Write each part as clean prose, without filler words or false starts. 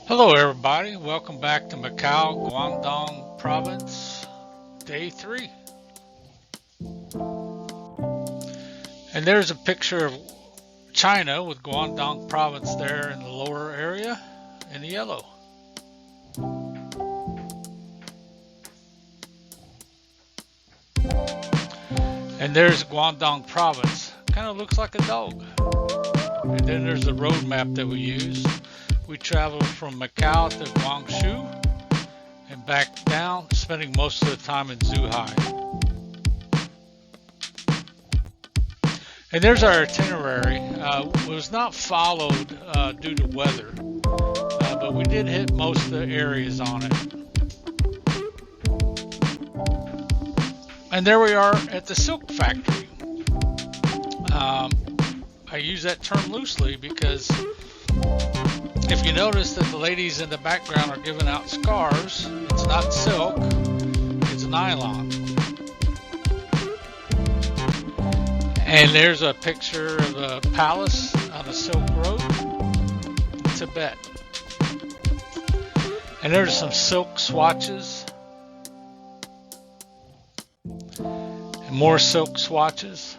Hello everybody, welcome back to Macau Guangdong province, day 3. And there's a picture of China with Guangdong province there in the lower area in the yellow. And there's Guangdong province, kind of looks like a dog. And then there's the road map that we use. We traveled from Macau to Guangzhou and back down, spending most of the time in Zhuhai. And there's our itinerary. It was not followed due to weather, but we did hit most of the areas on it. And there we are at the silk factory. I use that term loosely because if you notice that the ladies in the background are giving out scarves, it's not silk, it's nylon. And there's a picture of a palace on the Silk Road in Tibet. And there's some silk swatches. And more silk swatches.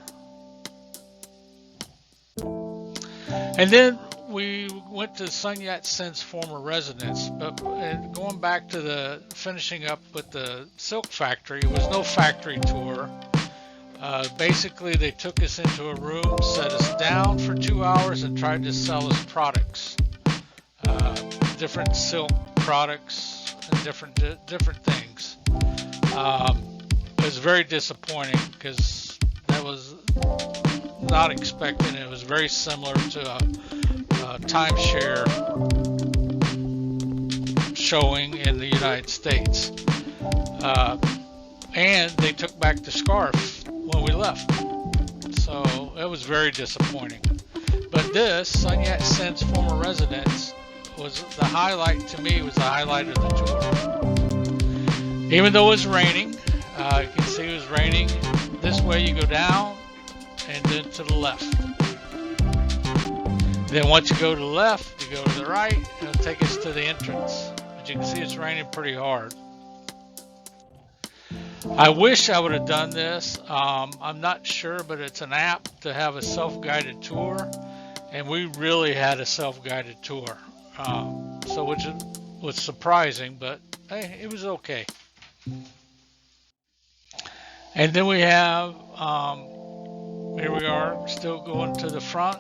And then we went to Sun Yat-Sen's former residence, but going back to the finishing up with the silk factory, it was no factory tour. Basically, they took us into a room, set us down for 2 hours, and tried to sell us products, different silk products and different things. It was very disappointing because that was not expected. It was very similar to a timeshare showing in the United States. And they took back the scarf when we left. So it was very disappointing. But this, Sun Yat-Sen's former residence, was the highlight to me, was the highlight of the tour. Even though it was raining, you can see it was raining. This way you go down and then to the left. Then once you go to the left, you go to the right, and it'll take us to the entrance. But you can see it's raining pretty hard. I wish I would have done this. I'm not sure, but it's an app to have a self-guided tour, and we really had a self-guided tour. So which was surprising, but hey, it was okay. And then we have, here we are, still going to the front.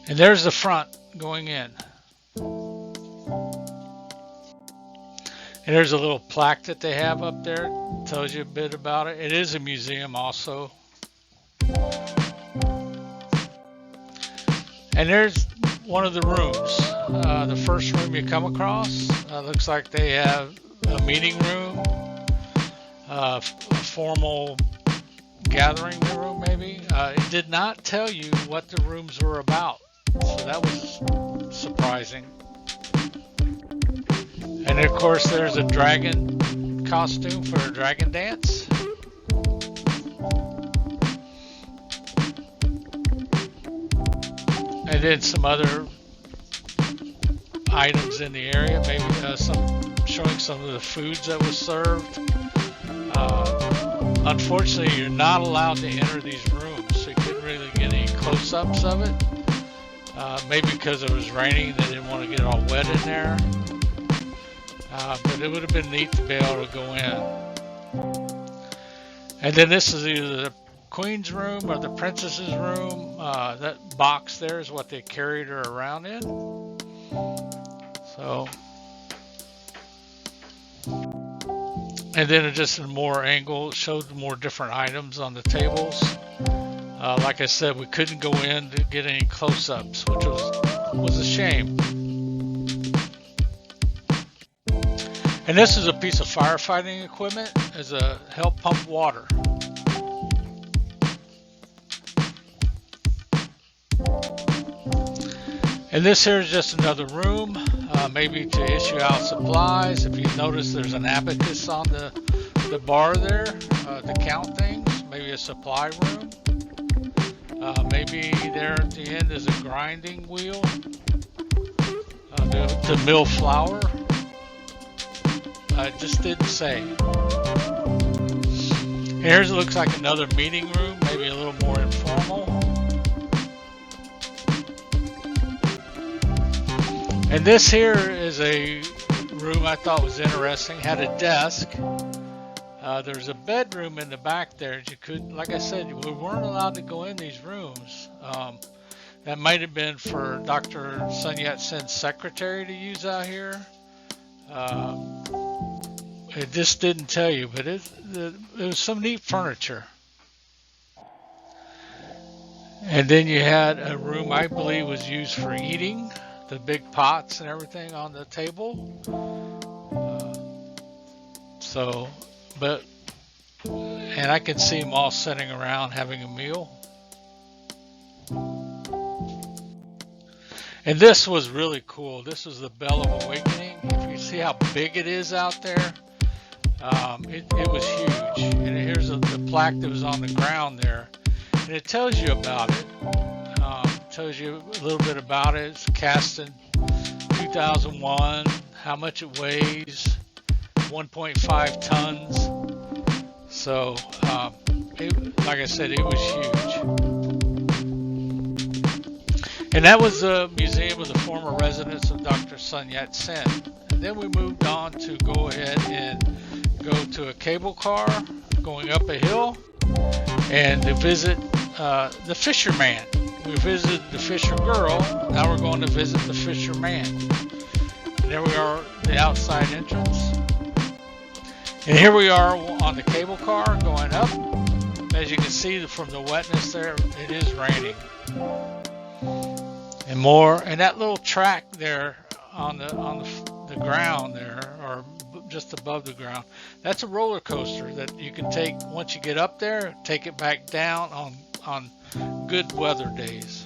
And there's the front going in. And there's a little plaque that they have up there. It tells you a bit about it. It is a museum also. And there's one of the rooms. The first room you come across. Looks like they have a meeting room. A formal gathering room maybe. It did not tell you what the rooms were about. So that was surprising. And of course there's a dragon costume for a dragon dance. And then some other items in the area, maybe showing some of the foods that was served. Unfortunately, you're not allowed to enter these rooms, so you couldn't really get any close-ups of it. Maybe because it was raining, they didn't want to get it all wet in there. But it would have been neat to be able to go in. And then this is either the Queen's room or the Princess's room. That box there is what they carried her around in. So, and then it just in more angle showed more different items on the tables. Like I said, we couldn't go in to get any close-ups, which was a shame. And this is a piece of firefighting equipment as a help pump water. And this here is just another room, maybe to issue out supplies. If you notice, there's an abacus on the bar there to count things, maybe a supply room. Maybe there at the end is a grinding wheel to mill flour. It just didn't say. Here's it looks like another meeting room, maybe a little more informal. And this here is a room I thought was interesting. Had a desk. There's a bedroom in the back there. You could, like I said, we weren't allowed to go in these rooms. That might have been for Dr. Sun Yat-sen's secretary to use out here. It just didn't tell you, but it was some neat furniture. And then you had a room I believe was used for eating, the big pots and everything on the table. And I can see them all sitting around having a meal. And this was really cool. This was the Bell of Awakening. If you see how big it is out there, it was huge. And here's the plaque that was on the ground there. And it tells you about it. Tells you a little bit about it. It's cast in 2001, how much it weighs, 1.5 tons. So, like I said, it was huge. And that was the museum of the former residence of Dr. Sun Yat-sen. And then we moved on to go ahead and go to a cable car going up a hill and to visit the fisherman. We visited the fisher girl. Now we're going to visit the fisherman. And there we are, the outside entrance. And here we are on the cable car going up. As you can see from the wetness there, it is raining. And more, and that little track there on the ground there, or just above the ground, that's a roller coaster that you can take once you get up there, take it back down on good weather days.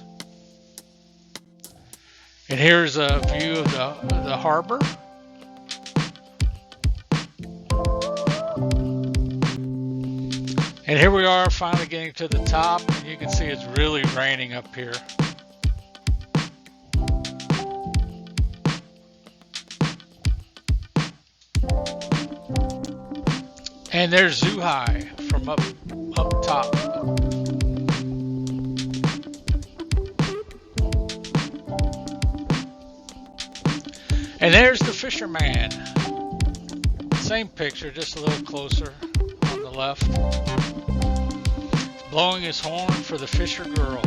And here's a view of the harbor. And here we are finally getting to the top, and you can see it's really raining up here. And there's Zhuhai from up top. And there's the fisherman. Same picture, just a little closer on the left. He's blowing his horn for the fisher girl.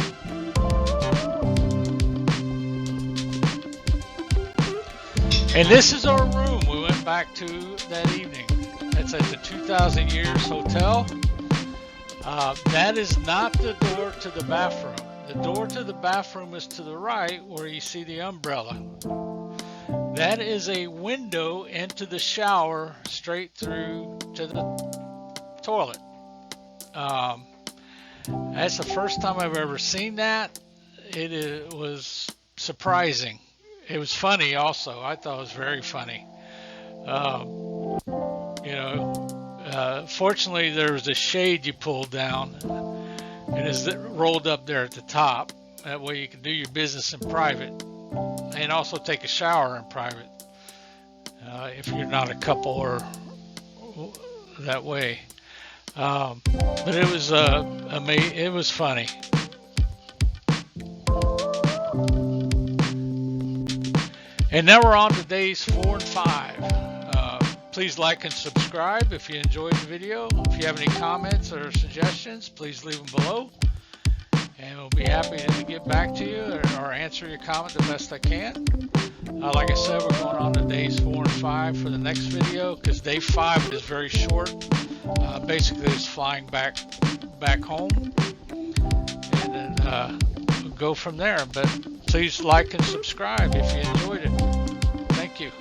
And this is our room we went back to that evening. It's at the 2000 Years Hotel. That is not the door to the bathroom. The door to the bathroom is to the right where you see the umbrella. That is a window into the shower straight through to the toilet. That's the first time I've ever seen that. It was surprising. It was funny also. I thought it was very funny. Fortunately there was a shade you pulled down and it's rolled up there at the top. That way you can do your business in private and also take a shower in private if you're not a couple or that way. But it was amazing. It was funny. And now we're on to days 4 and 5. Please like and subscribe if you enjoyed the video. If you have any comments or suggestions, please leave them below. And we'll be happy to get back to you or answer your comment the best I can. Like I said, we're going on to days 4 and 5 for the next video because day 5 is very short. Basically, it's flying back home. And then we'll go from there. But please like and subscribe if you enjoyed it. Thank you.